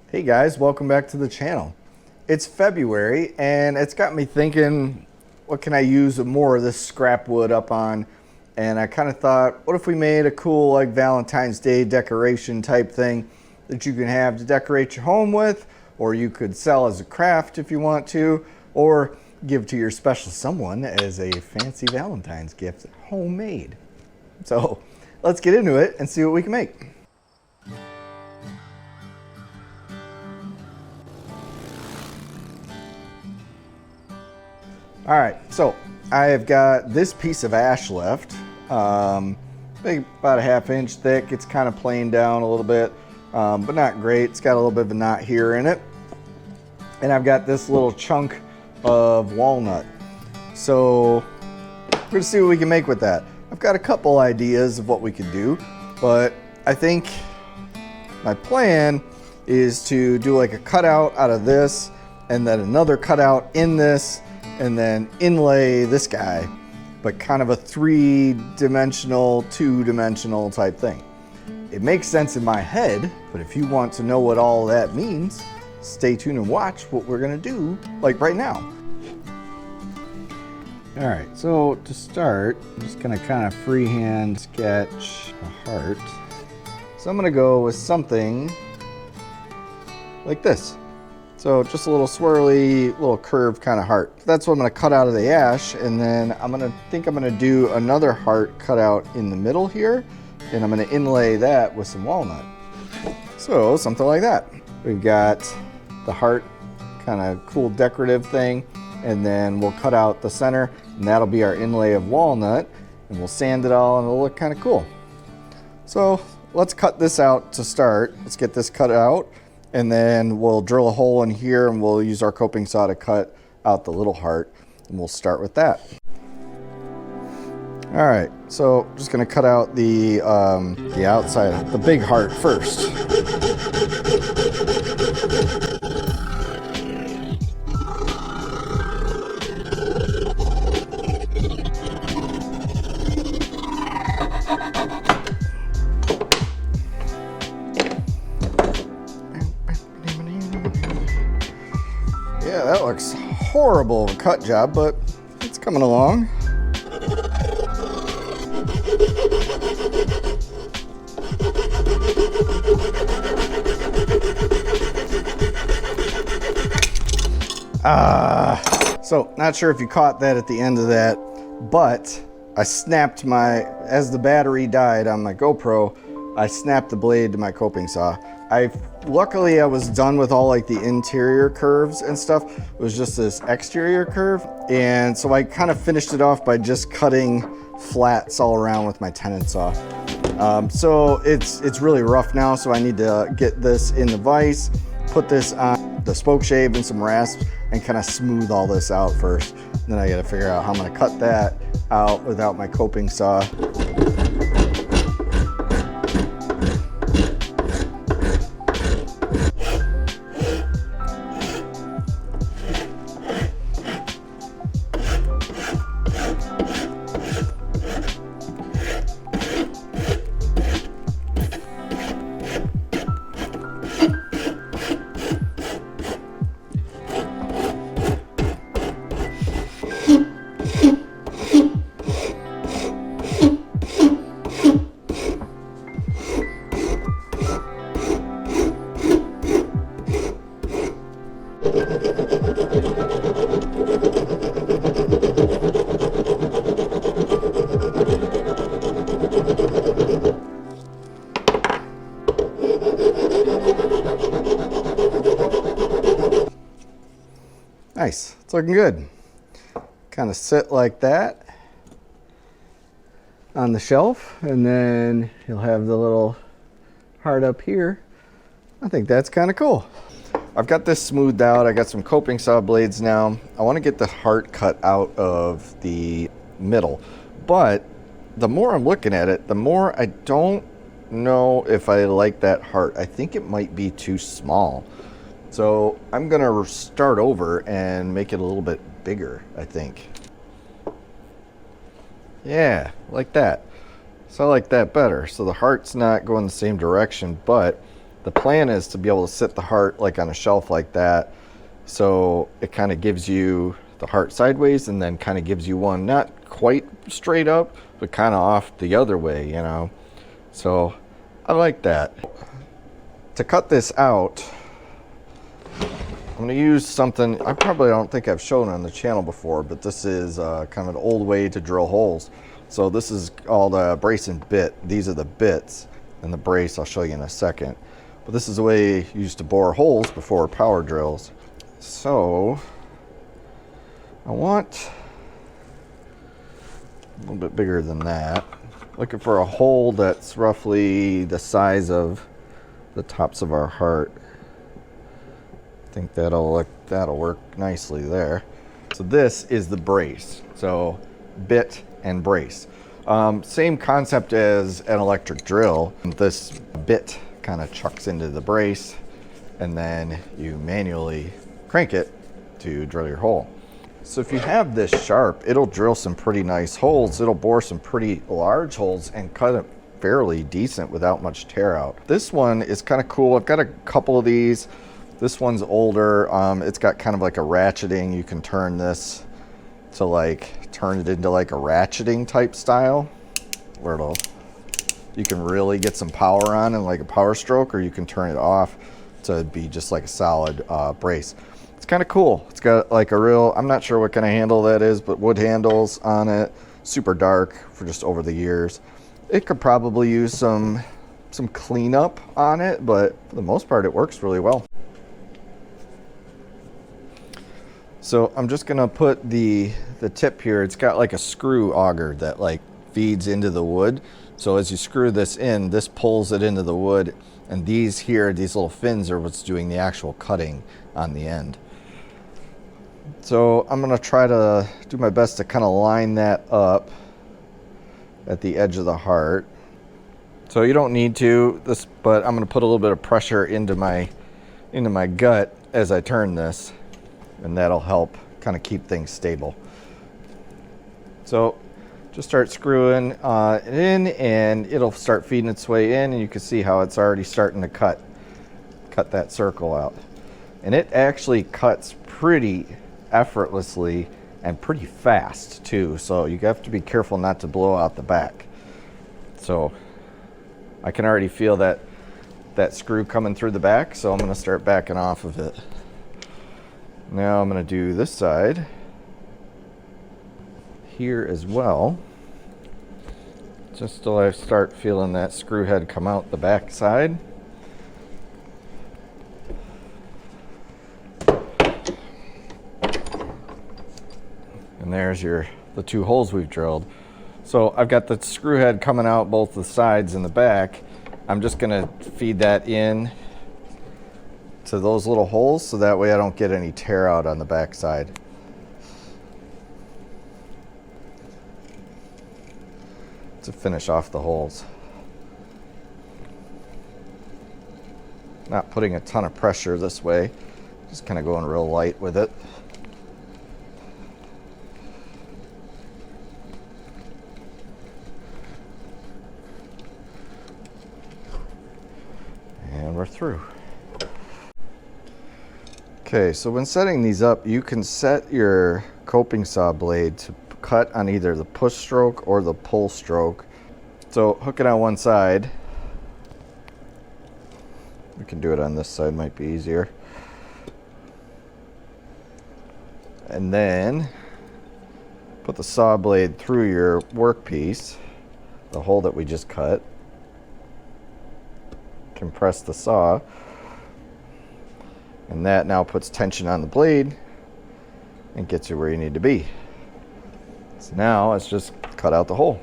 Hey guys, welcome back to the channel. It's February and it's got me thinking, what can I use more of this scrap wood up on? And I kind of thought, what if we made a cool like Valentine's Day decoration type thing that you can have to decorate your home with, or you could sell as a craft if you want to, or give to your special someone as a fancy Valentine's gift, homemade. So let's get into it and see what we can make. All right, so I have got this piece of ash left, maybe about a ½ inch thick. It's kind of planed down a little bit, but not great. It's got a little bit of a knot here in it. And I've got this little chunk of walnut. So we're gonna see what we can make with that. I've got a couple ideas of what we could do, but I think my plan is to do like a cutout out of this and then another cutout in this, and then inlay this guy, but kind of a 3-dimensional, 2-dimensional type thing. It makes sense in my head, but if you want to know what all that means, stay tuned and watch what we're gonna do like right now. All right, so to start, I'm just gonna kind of freehand sketch a heart. So I'm gonna go with something like this. So just a little swirly, little curved kind of heart. That's what I'm gonna cut out of the ash, and then I'm gonna do another heart cut out in the middle here, and I'm gonna inlay that with some walnut. So something like that. We've got the heart, kind of cool decorative thing, and then we'll cut out the center, and that'll be our inlay of walnut, and we'll sand it all, and it'll look kind of cool. So let's cut this out to start. Let's get this cut out. And then we'll drill a hole in here and we'll use our coping saw to cut out the little heart, and we'll start with that. All right, so I'm just gonna cut out the outside, the big heart first. Yeah, that looks horrible of a cut job, but it's coming along. So not sure if you caught that at the end of that, but I snapped as the battery died on my GoPro, I snapped the blade to my coping saw. Luckily I was done with all like the interior curves and stuff. It was just this exterior curve. And so I kind of finished it off by just cutting flats all around with my tenon saw. So it's really rough now. So I need to get this in the vise, put this on the spoke shave and some rasps, and kind of smooth all this out first. And then I got to figure out how I'm going to cut that out without my coping saw. Nice, it's looking good. Kind of sit like that on the shelf, and then you'll have the little heart up here. I think that's kind of cool. I've got this smoothed out. I got some coping saw blades now. I want to get the heart cut out of the middle, but the more I'm looking at it, the more I don't know if I like that heart. I think it might be too small. So I'm gonna start over and make it a little bit bigger, I think. Yeah, like that. So I like that better. So the heart's not going the same direction, but the plan is to be able to sit the heart like on a shelf like that. So it kind of gives you the heart sideways and then kind of gives you one not quite straight up, but kind of off the other way, you know. So I like that. To cut this out, I'm going to use something I probably don't think I've shown on the channel before, but this is kind of an old way to drill holes. So this is called a brace and bit. These are the bits, and the brace I'll show you in a second. But this is the way you used to bore holes before power drills. So I want a little bit bigger than that. Looking for a hole that's roughly the size of the tops of our heart. I think that'll work nicely there. So this is the brace. So bit and brace. Same concept as an electric drill. This bit kind of chucks into the brace and then you manually crank it to drill your hole. So if you have this sharp, it'll drill some pretty nice holes. It'll bore some pretty large holes and cut it fairly decent without much tear out. This one is kind of cool. I've got a couple of these. This one's older. It's got kind of like a ratcheting. You can turn this to like, turn it into like a ratcheting type style where you can really get some power on and like a power stroke, or you can turn it off to be just like a solid brace. It's kind of cool. It's got like a real, I'm not sure what kind of handle that is, but wood handles on it. Super dark for just over the years. It could probably use some cleanup on it, but for the most part it works really well. So I'm just gonna put the tip here. It's got like a screw auger that like feeds into the wood. So as you screw this in, this pulls it into the wood, and these here, these little fins are what's doing the actual cutting on the end. So I'm gonna try to do my best to kind of line that up at the edge of the heart. So you don't need to, but I'm gonna put a little bit of pressure into my gut as I turn this, and that'll help kind of keep things stable. So just start screwing it in, and it'll start feeding its way in, and you can see how it's already starting to cut that circle out. And it actually cuts pretty effortlessly and pretty fast too, so you have to be careful not to blow out the back. So I can already feel that screw coming through the back, so I'm going to start backing off of it. Now I'm going to do this side here as well, just till I start feeling that screw head come out the back side. And there's the two holes we've drilled. So I've got the screw head coming out both the sides and the back. I'm just going to feed that in to those little holes so that way I don't get any tear out on the back side. To finish off the holes. Not putting a ton of pressure this way, just kind of going real light with it. And we're through. Okay, so when setting these up, you can set your coping saw blade to cut on either the push stroke or the pull stroke. So hook it on one side. We can do it on this side, might be easier. And then put the saw blade through your workpiece, the hole that we just cut. Compress the saw. And that now puts tension on the blade and gets you where you need to be. So now let's just cut out the hole.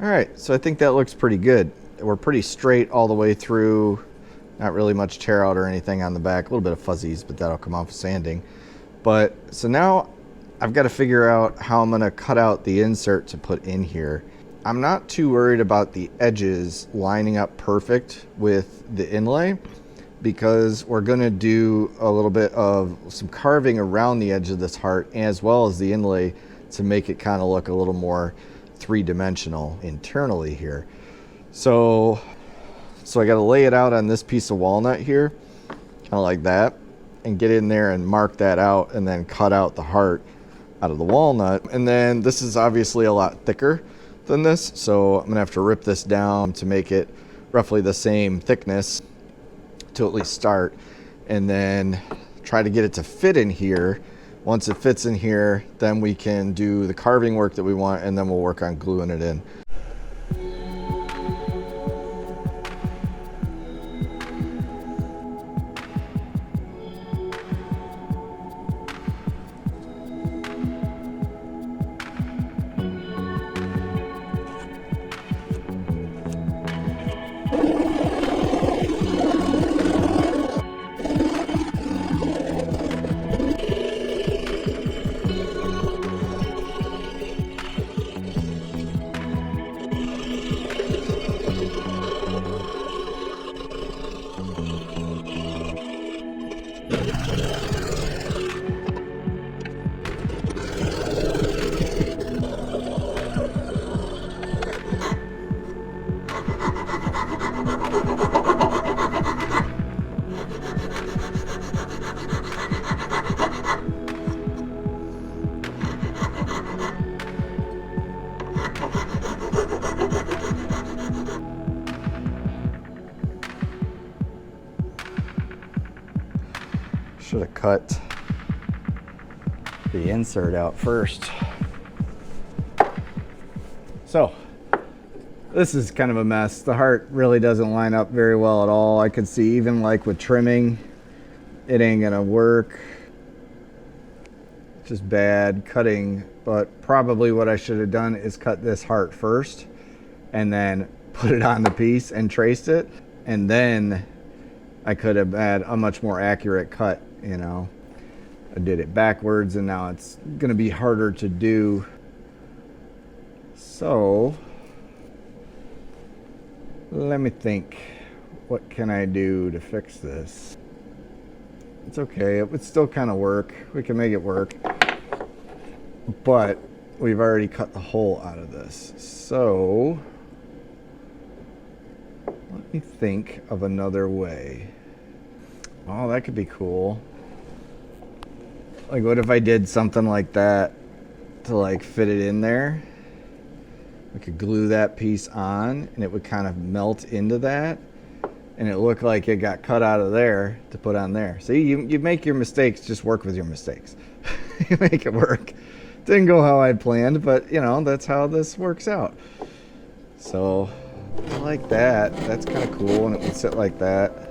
All right, so I think that looks pretty good. We're pretty straight all the way through. Not really much tear out or anything on the back. A little bit of fuzzies, but that'll come off with sanding. But so now I've got to figure out how I'm going to cut out the insert to put in here. I'm not too worried about the edges lining up perfect with the inlay, because we're going to do a little bit of some carving around the edge of this heart as well as the inlay to make it kind of look a little more three-dimensional internally here. So I got to lay it out on this piece of walnut here, kind of like that, and get in there and mark that out and then cut out the heart out of the walnut. And then this is obviously a lot thicker than this, so I'm gonna have to rip this down to make it roughly the same thickness to at least start, and then try to get it to fit in here. Once it fits in here, then we can do the carving work that we want, and then we'll work on gluing it in. Should have cut the insert out first. So this is kind of a mess. The heart really doesn't line up very well at all. I could see even like with trimming, it ain't gonna work. Just bad cutting, but probably what I should have done is cut this heart first and then put it on the piece and traced it, and then I could have had a much more accurate cut, you know. I did it backwards and now it's gonna be harder to do. So let me think, what can I do to fix this? It's okay, it would still kind of work. We can make it work, but we've already cut the hole out of this. So let me think of another way. Oh, that could be cool. Like, what if I did something like that to like fit it in there? We could glue that piece on and it would kind of melt into that, and it looked like it got cut out of there to put on there. See, you make your mistakes, just work with your mistakes. You make it work. Didn't go how I planned, but you know, that's how this works out. So I like that. That's kind of cool, and it would sit like that.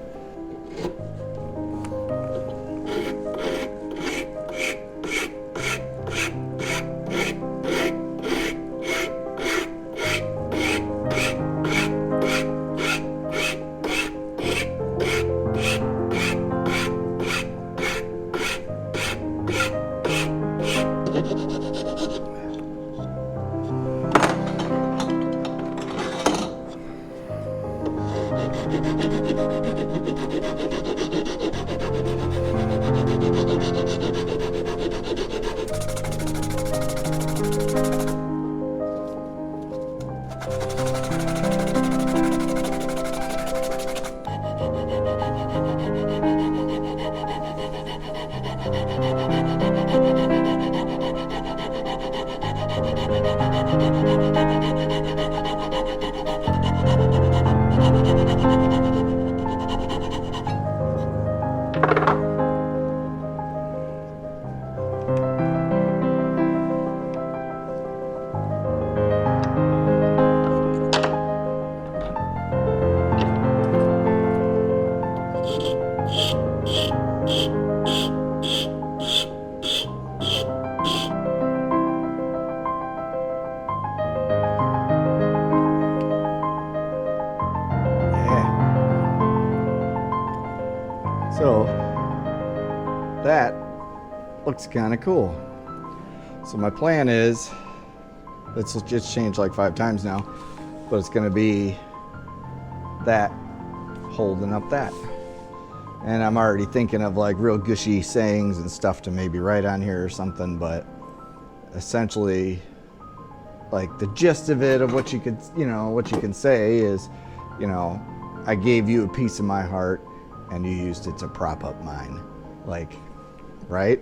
So that looks kind of cool. So my plan is, it's just changed like 5 times now, but it's going to be that holding up that. And I'm already thinking of like real gushy sayings and stuff to maybe write on here or something, but essentially like the gist of it, of what you could, what you can say is, I gave you a piece of my heart and you used it to prop up mine. Like, right?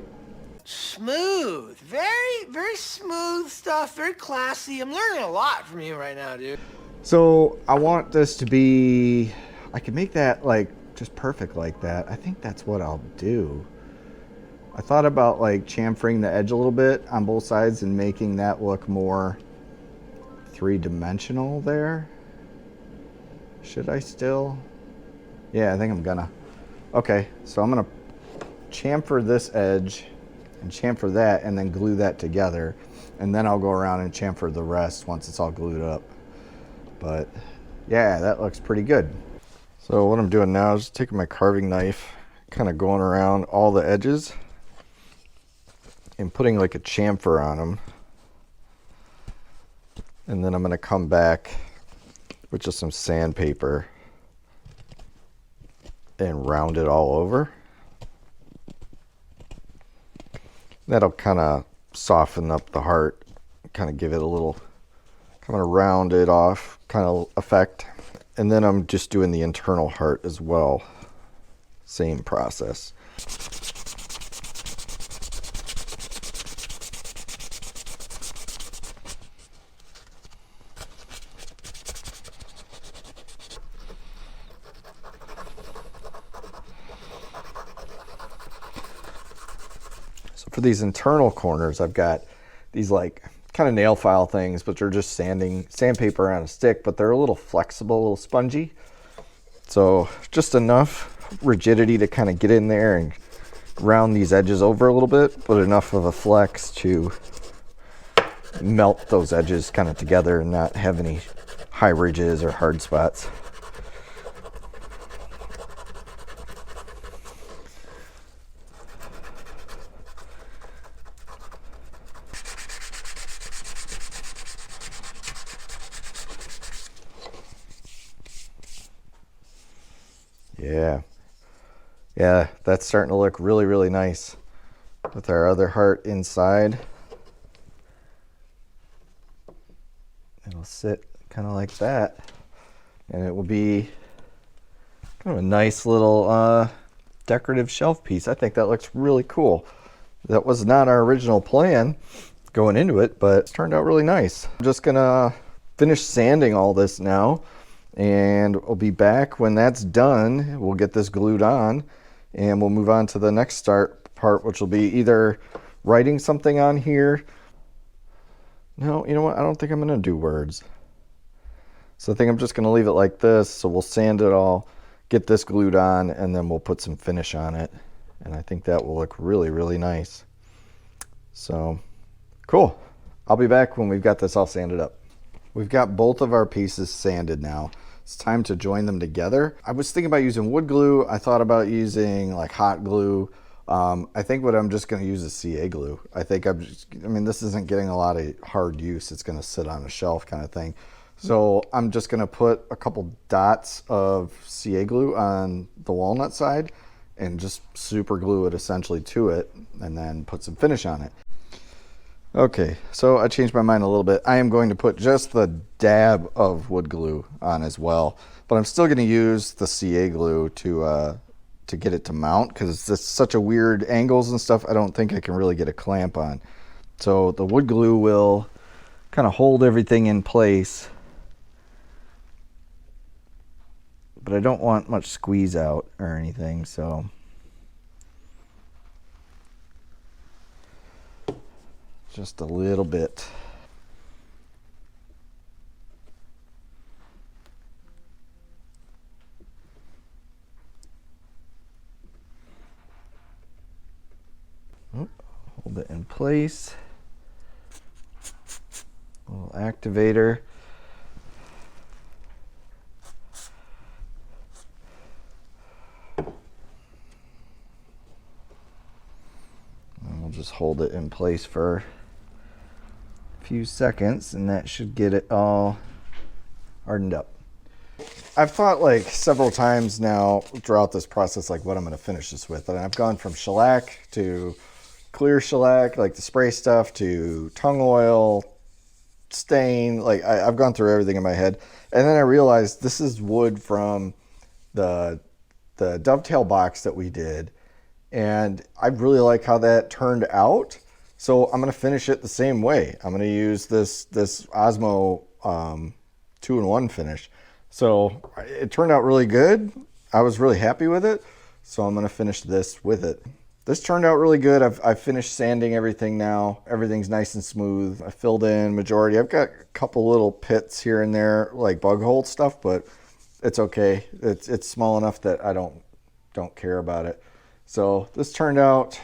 Smooth. Very, very smooth stuff. Very classy. I'm learning a lot from you right now, dude. So I want this to be, I can make that like just perfect like that. I think that's what I'll do. I thought about like chamfering the edge a little bit on both sides and making that look more 3-dimensional there. Should I still? Yeah, I think I'm gonna. Okay, so I'm gonna chamfer this edge and chamfer that and then glue that together, and then I'll go around and chamfer the rest once it's all glued up. But yeah, that looks pretty good. So what I'm doing now is just taking my carving knife, kind of going around all the edges and putting like a chamfer on them. And then I'm going to come back with just some sandpaper and round it all over. That'll kind of soften up the heart, kind of give it a little kind of round it off kind of effect. And then I'm just doing the internal heart as well. Same process. So for these internal corners, I've got these like kind of nail file things, but they're just sandpaper on a stick, but they're a little flexible, a little spongy. So just enough rigidity to kind of get in there and round these edges over a little bit, but enough of a flex to melt those edges kind of together and not have any high ridges or hard spots. Yeah, that's starting to look really, really nice with our other heart inside. It'll sit kind of like that, and it will be kind of a nice little decorative shelf piece. I think that looks really cool. That was not our original plan going into it, but it's turned out really nice. I'm just gonna finish sanding all this now, and we'll be back when that's done. We'll get this glued on, and we'll move on to the next part, which will be either writing something on here. No, you know what? I don't think I'm going to do words. So I think I'm just going to leave it like this. So we'll sand it all, get this glued on, and then we'll put some finish on it. And I think that will look really, really nice. So, cool. I'll be back when we've got this all sanded up. We've got both of our pieces sanded now. It's time to join them together. I was thinking about using wood glue. I thought about using like hot glue. I think what I'm just going to use is CA glue. I mean, this isn't getting a lot of hard use. It's going to sit on a shelf kind of thing. So I'm just going to put a couple dots of CA glue on the walnut side and just super glue it essentially to it, and then put some finish on it. Okay, so I changed my mind a little bit. I am going to put just the dab of wood glue on as well, but I'm still going to use the CA glue to get it to mount, because it's such a weird angles and stuff. I don't think I can really get a clamp on. So the wood glue will kind of hold everything in place, but I don't want much squeeze out or anything, so just a little bit. Hold it in place. Little activator. just hold it in place for a few seconds, and that should get it all hardened up. I've thought like several times now throughout this process, like what I'm going to finish this with. And I've gone from shellac to clear shellac, like the spray stuff, to tung oil, stain. Like I've gone through everything in my head. And then I realized this is wood from the dovetail box that we did. And I really like how that turned out. So I'm going to finish it the same way. I'm going to use this Osmo 2-in-1 finish. So it turned out really good. I was really happy with it. So I'm going to finish this with it. This turned out really good. I've finished sanding everything now. Everything's nice and smooth. I filled in majority. I've got a couple little pits here and there, like bug hole stuff, but it's okay. It's small enough that I don't care about it. So this turned out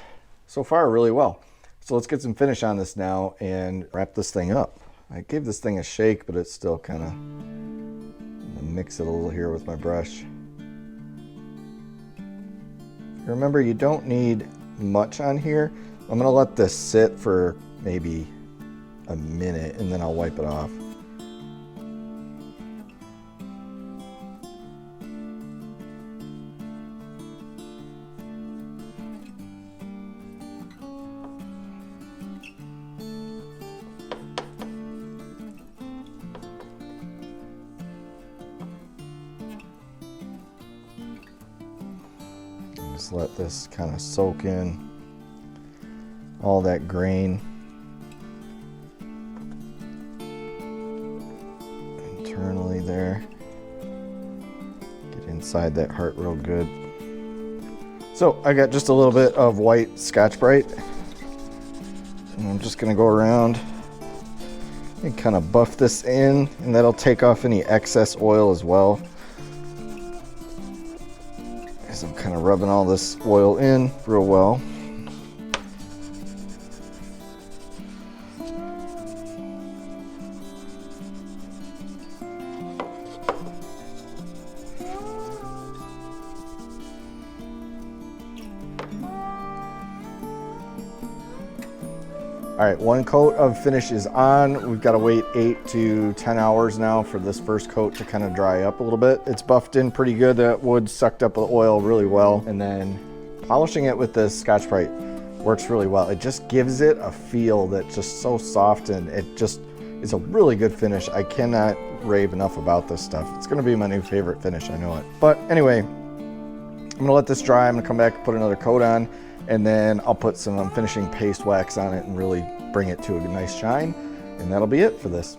so far really well. So let's get some finish on this now and wrap this thing up. I gave this thing a shake, but it's still kind of, mix it a little here with my brush. Remember, you don't need much on here. I'm gonna let this sit for maybe a minute and then I'll wipe it off. Just let this kind of soak in all that grain internally there. Get inside that heart real good. So I got just a little bit of white Scotch-Brite, and I'm just gonna go around and kind of buff this in, and that'll take off any excess oil as well. I'm kind of rubbing all this oil in real well. All right, one coat of finish is on. We've got to wait 8 to 10 hours now for this first coat to kind of dry up a little bit. It's buffed in pretty good. That wood sucked up the oil really well. And then polishing it with this Scotch-Brite works really well. It just gives it a feel that's just so soft, and it just is a really good finish. I cannot rave enough about this stuff. It's gonna be my new favorite finish, I know it. But anyway, I'm gonna let this dry. I'm gonna come back and put another coat on, and then I'll put some finishing paste wax on it and really bring it to a nice shine. And that'll be it for this.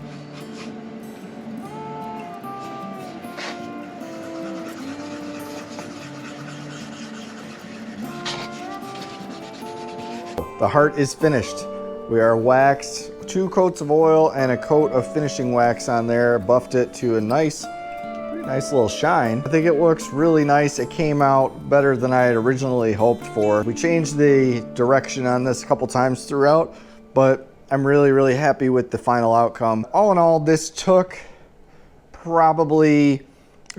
The heart is finished. We are waxed, 2 coats of oil and a coat of finishing wax on there, buffed it to a nice little shine. I think it looks really nice. It came out better than I had originally hoped for. We changed the direction on this a couple times throughout, but I'm really happy with the final outcome. All in all, this took probably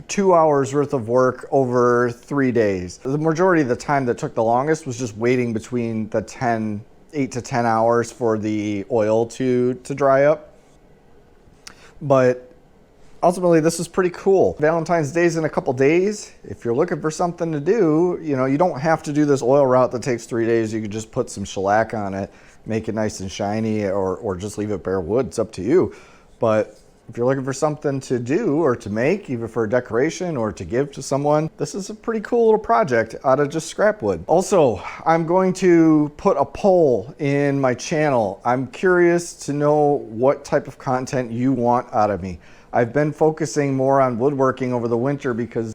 2 hours worth of work over 3 days. The majority of the time that took the longest was just waiting between the 8 to 10 hours for the oil to dry up. But ultimately, this is pretty cool. Valentine's Day is in a couple days. If you're looking for something to do, you don't have to do this oil route that takes 3 days. You could just put some shellac on it, make it nice and shiny, or just leave it bare wood. It's up to you. But if you're looking for something to do or to make, either for decoration or to give to someone, this is a pretty cool little project out of just scrap wood. Also, I'm going to put a poll in my channel. I'm curious to know what type of content you want out of me. I've been focusing more on woodworking over the winter because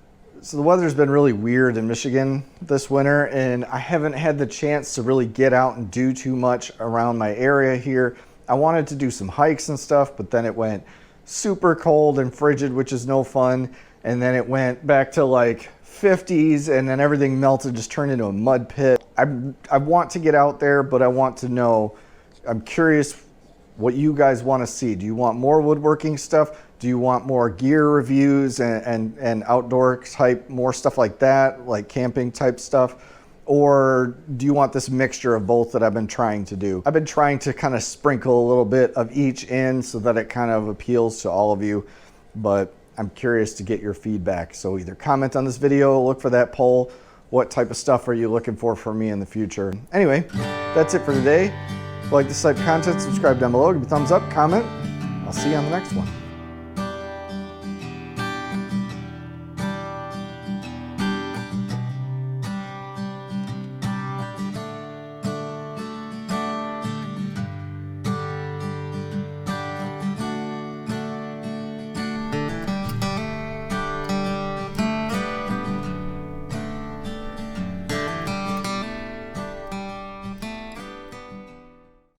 the weather's been really weird in Michigan this winter, and I haven't had the chance to really get out and do too much around my area here. I wanted to do some hikes and stuff, but then it went super cold and frigid, which is no fun. And then it went back to like 50s, and then everything melted, just turned into a mud pit. I want to get out there, but I want to know, I'm curious what you guys want to see. Do you want more woodworking stuff? Do you want more gear reviews and outdoor type, more stuff like that, like camping type stuff? Or do you want this mixture of both that I've been trying to do? I've been trying to kind of sprinkle a little bit of each in so that it kind of appeals to all of you, but I'm curious to get your feedback. So either comment on this video, look for that poll. What type of stuff are you looking for me in the future? Anyway, that's it for today. If you like this type of content, subscribe down below, give me a thumbs up, comment. I'll see you on the next one.